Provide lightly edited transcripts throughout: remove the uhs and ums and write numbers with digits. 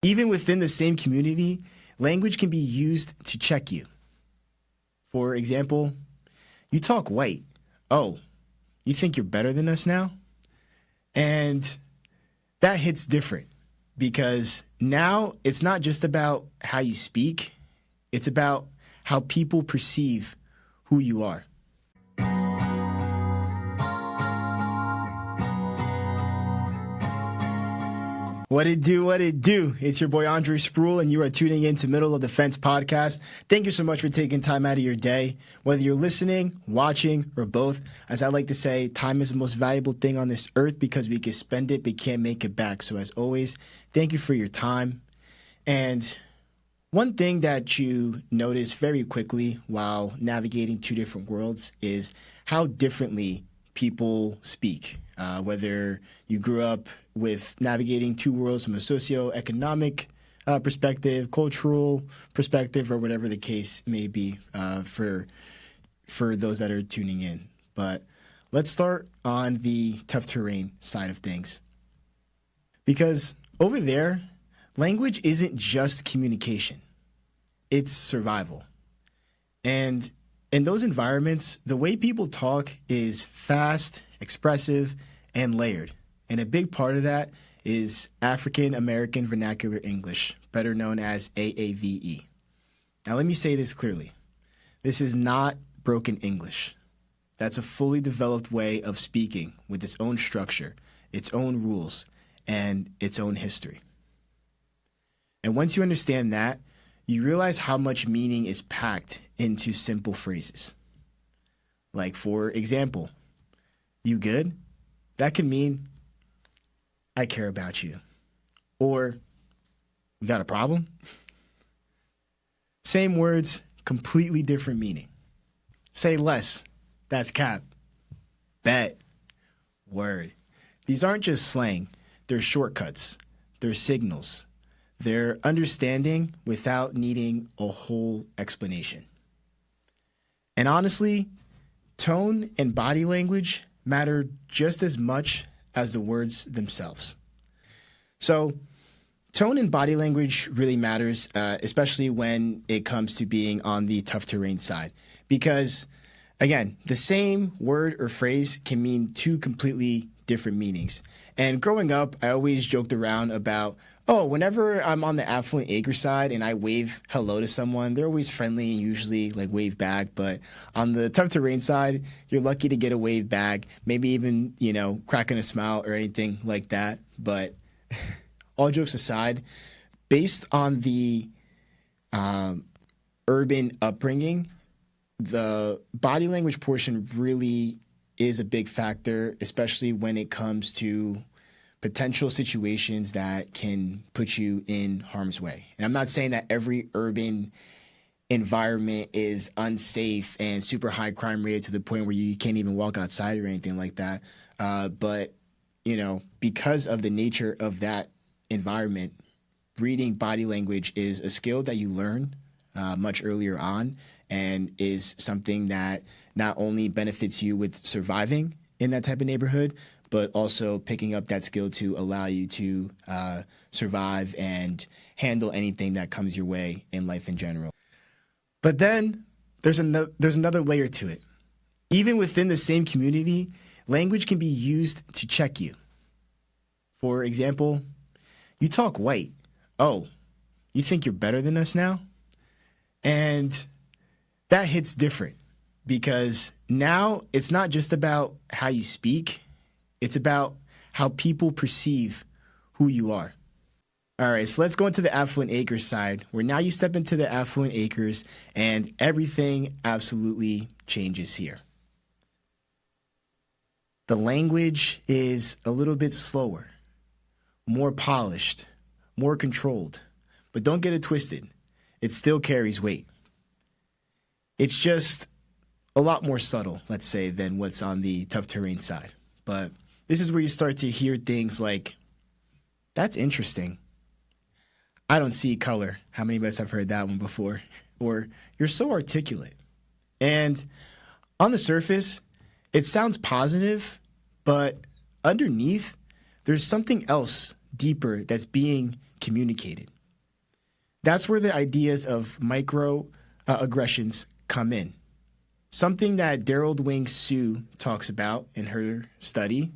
Even within the same community, language can be used to check you. For example, you talk white. Oh, you think you're better than us now? And that hits different because now it's not just about how you speak, it's about how people perceive who you are. What it do, what it do? It's your boy Andre Spruell, and you are tuning in to Middle of the Fence podcast. Thank you so much for taking time out of your day, whether you're listening, watching, or both. As I like to say, time is the most valuable thing on this earth because we can spend it but can't make it back. So as always, thank you for your time. And one thing that you notice very quickly while navigating two different worlds is how differently people speak. Whether you grew up with navigating two worlds from a socioeconomic perspective, cultural perspective, or whatever the case may be for those that are tuning in. But let's start on the tough terrain side of things. Because over there, language isn't just communication. It's survival. And in those environments, the way people talk is fast, expressive, and layered. And a big part of that is African American Vernacular English, better known as AAVE. Now, let me say this clearly. This is not broken English. That's a fully developed way of speaking with its own structure, its own rules, and its own history. And once you understand that, you realize how much meaning is packed into simple phrases. Like, for example, you good? That could mean, I care about you. Or, we got a problem? Same words, completely different meaning. Say less. That's cap. Bet. Word. These aren't just slang. They're shortcuts. They're signals. They're understanding without needing a whole explanation. And honestly, tone and body language matter just as much as the words themselves. So, tone and body language really matters, especially when it comes to being on the tough terrain side. Because, again, the same word or phrase can mean two completely different meanings. And growing up, I always joked around about, whenever I'm on the Affluent Acres side and I wave hello to someone, they're always friendly and usually like wave back. But on the tough terrain side, you're lucky to get a wave back, maybe even, cracking a smile or anything like that. But all jokes aside, based on the urban upbringing, the body language portion really is a big factor, especially when it comes to potential situations that can put you in harm's way. And I'm not saying that every urban environment is unsafe and super high crime rate to the point where you can't even walk outside or anything like that. But, because of the nature of that environment, reading body language is a skill that you learn much earlier on and is something that not only benefits you with surviving in that type of neighborhood, but also picking up that skill to allow you to survive and handle anything that comes your way in life in general. But then there's another layer to it. Even within the same community, language can be used to check you. For example, you talk white. Oh, you think you're better than us now? And that hits different because now it's not just about how you speak. It's about how people perceive who you are. All right, so let's go into the Affluent Acres side, where now you step into the Affluent Acres and everything absolutely changes here. The language is a little bit slower, more polished, more controlled, but don't get it twisted. It still carries weight. It's just a lot more subtle, let's say, than what's on the tough terrain side. But this is where you start to hear things like, that's interesting. I don't see color. How many of us have heard that one before? Or, you're so articulate. And on the surface, it sounds positive, but underneath, there's something else deeper that's being communicated. That's where the ideas of microaggressions come in. Something that Daryl Wing Sue talks about in her study.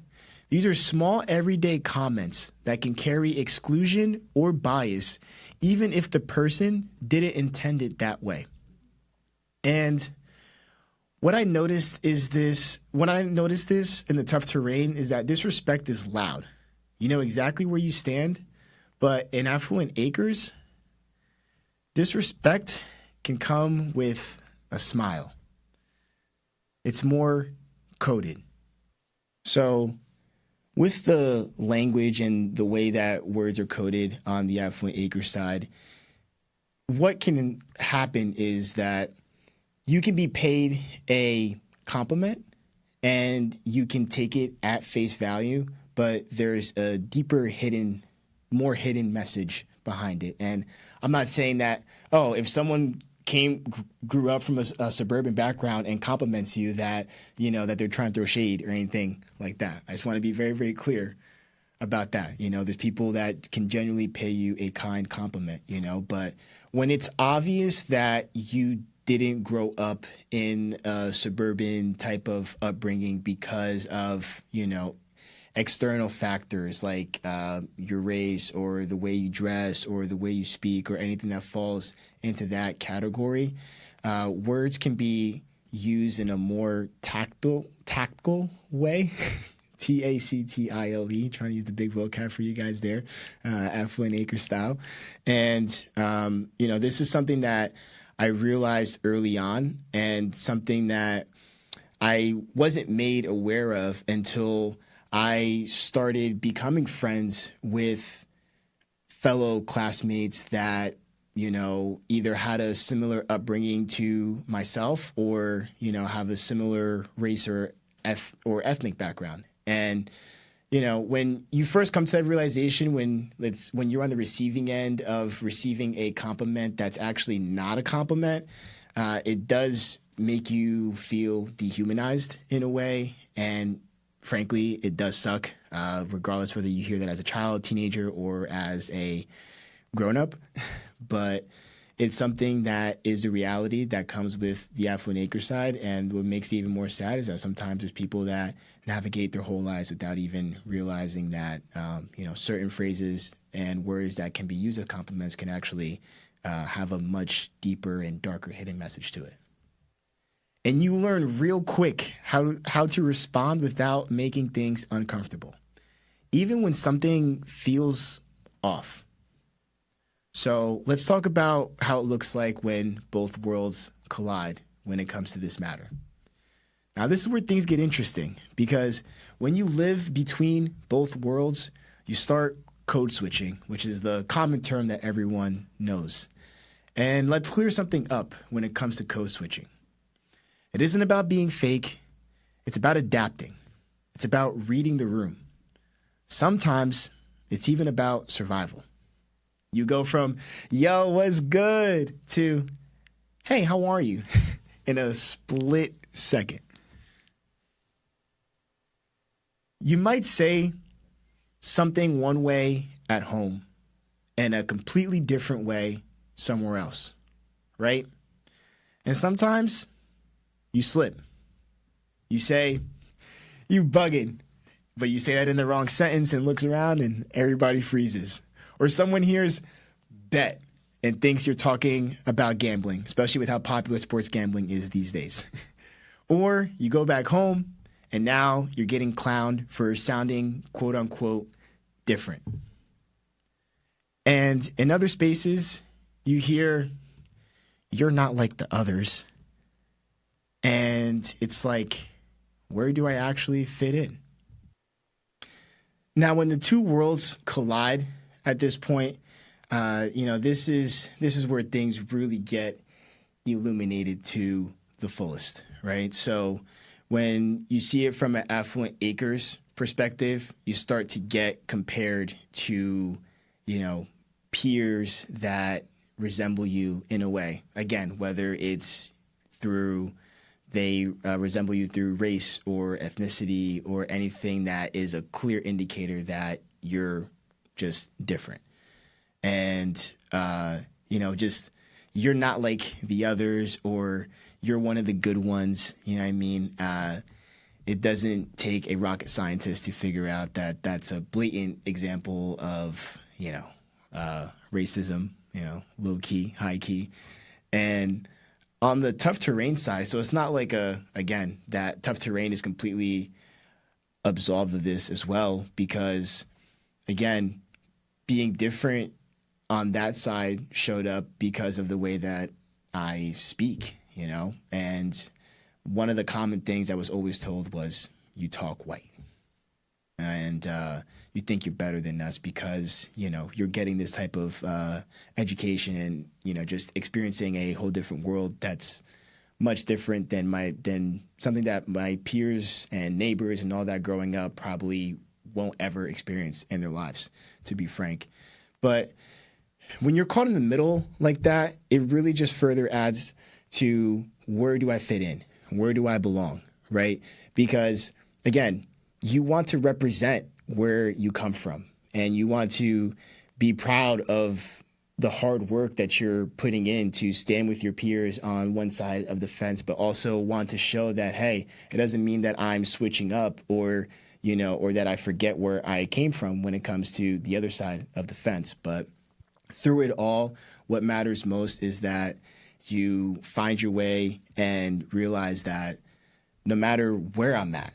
These are small everyday comments that can carry exclusion or bias, even if the person didn't intend it that way. And what I noticed is this, when I noticed this in the tough terrain, is that disrespect is loud. You know exactly where you stand, but in Affluent Acres, disrespect can come with a smile. It's more coded. So with the language and the way that words are coded on the Affluent Acres side, what can happen is that you can be paid a compliment and you can take it at face value, but there's a deeper more hidden message behind it. And I'm not saying that, if someone grew up from a suburban background and compliments you that, that they're trying to throw shade or anything like that. I just want to be very, very clear about that. There's people that can genuinely pay you a kind compliment, but when it's obvious that you didn't grow up in a suburban type of upbringing because of, external factors like your race or the way you dress or the way you speak or anything that falls into that category, words can be used in a more tactile way. TACTILE, trying to use the big vocab for you guys there, Affluent Acre style. And, this is something that I realized early on and something that I wasn't made aware of until I started becoming friends with fellow classmates that, either had a similar upbringing to myself or, have a similar race or ethnic background. And, when you first come to that realization, when you're on the receiving end of receiving a compliment that's actually not a compliment, it does make you feel dehumanized in a way. And frankly, it does suck, regardless whether you hear that as a child, teenager, or as a grown-up. But it's something that is a reality that comes with the Affluent Acre side. And what makes it even more sad is that sometimes there's people that navigate their whole lives without even realizing that, certain phrases and words that can be used as compliments can actually have a much deeper and darker hidden message to it. And you learn real quick how to respond without making things uncomfortable, even when something feels off. So let's talk about how it looks like when both worlds collide when it comes to this matter. Now, this is where things get interesting, because when you live between both worlds, you start code switching, which is the common term that everyone knows. And let's clear something up when it comes to code switching. It isn't about being fake. It's about adapting. It's about reading the room. Sometimes it's even about survival. You go from, yo, what's good, to, hey, how are you, in a split second. You might say something one way at home and a completely different way somewhere else, right? And sometimes you slip. You say, you bugging, but you say that in the wrong sentence and looks around and everybody freezes. Or someone hears bet and thinks you're talking about gambling, especially with how popular sports gambling is these days. Or you go back home and now you're getting clowned for sounding quote unquote different. And in other spaces, you hear, you're not like the others. And it's like, where do I actually fit in? Now, when the two worlds collide at this point, this is where things really get illuminated to the fullest, right? So when you see it from an Affluent Acres perspective, you start to get compared to, peers that resemble you in a way. Again, whether it's through they resemble you through race or ethnicity or anything that is a clear indicator that you're just different. and just you're not like the others, or you're one of the good ones. You know what I mean? It doesn't take a rocket scientist to figure out that that's a blatant example of racism. Low key, high key, and on the tough terrain side. So it's not like that tough terrain is completely absolved of this as well, because again, being different on that side showed up because of the way that I speak, and one of the common things I was always told was, you talk white, and you think you're better than us because, you're getting this type of education and, just experiencing a whole different world that's much different than something that my peers and neighbors and all that growing up probably won't ever experience in their lives, to be frank. But when you're caught in the middle like that, it really just further adds to, where do I fit in? Where do I belong, right? Because again, you want to represent where you come from, and you want to be proud of the hard work that you're putting in to stand with your peers on one side of the fence, but also want to show that, hey, it doesn't mean that I'm switching up, or that I forget where I came from when it comes to the other side of the fence. But through it all, what matters most is that you find your way and realize that no matter where I'm at,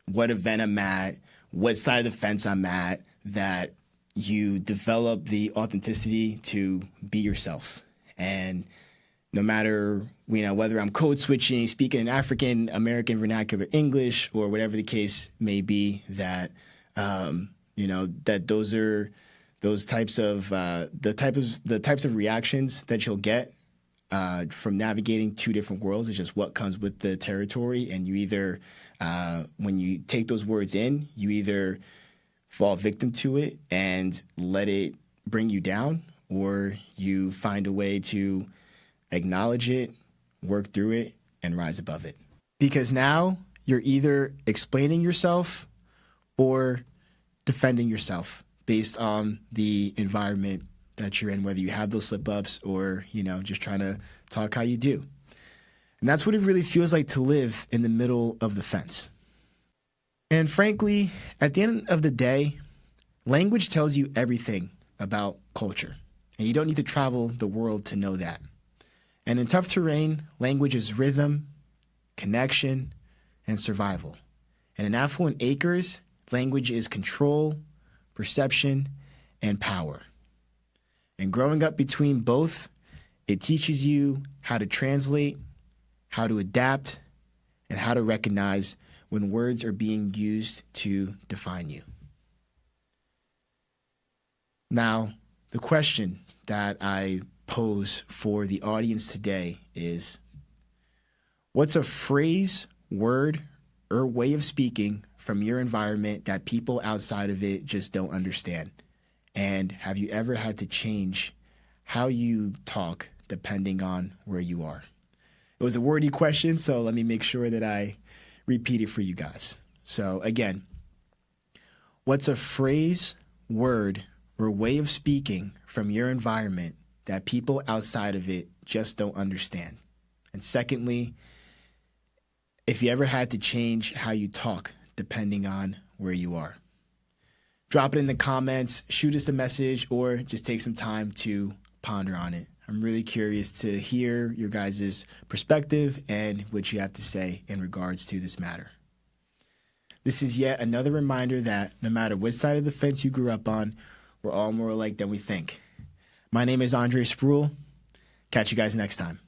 what event I'm at, what side of the fence I'm at, that you develop the authenticity to be yourself. And no matter, whether I'm code switching, speaking in African American vernacular English, or whatever the case may be, that, that those are those types of, the types of reactions that you'll get from navigating two different worlds. Is just what comes with the territory. And you either, when you take those words in, you either fall victim to it and let it bring you down, or you find a way to acknowledge it, work through it, and rise above it. Because now you're either explaining yourself or defending yourself based on the environment that you're in, whether you have those slip-ups or, just trying to talk how you do. And that's what it really feels like to live in the middle of the fence. And frankly, at the end of the day, language tells you everything about culture, and you don't need to travel the world to know that. And in tough terrain, language is rhythm, connection, and survival. And in Affluent Acres, language is control, perception, and power. And growing up between both, it teaches you how to translate, how to adapt, and how to recognize when words are being used to define you. Now, the question that I pose for the audience today is, what's a phrase, word, or way of speaking from your environment that people outside of it just don't understand? And have you ever had to change how you talk depending on where you are? It was a wordy question, so let me make sure that I repeat it for you guys. So again, what's a phrase, word, or way of speaking from your environment that people outside of it just don't understand? And secondly, if you ever had to change how you talk depending on where you are. Drop it in the comments, shoot us a message, or just take some time to ponder on it. I'm really curious to hear your guys' perspective and what you have to say in regards to this matter. This is yet another reminder that no matter which side of the fence you grew up on, we're all more alike than we think. My name is Andre Spruell. Catch you guys next time.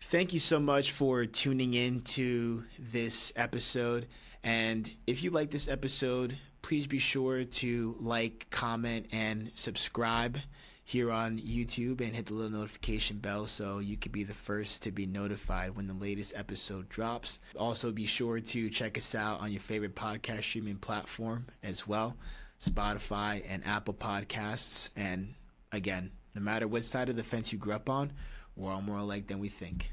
Thank you so much for tuning in to this episode. And if you like this episode, please be sure to like, comment, and subscribe here on YouTube, and hit the little notification bell so you can be the first to be notified when the latest episode drops. Also, be sure to check us out on your favorite podcast streaming platform as well, Spotify and Apple Podcasts. And again, no matter what side of the fence you grew up on, we're all more alike than we think.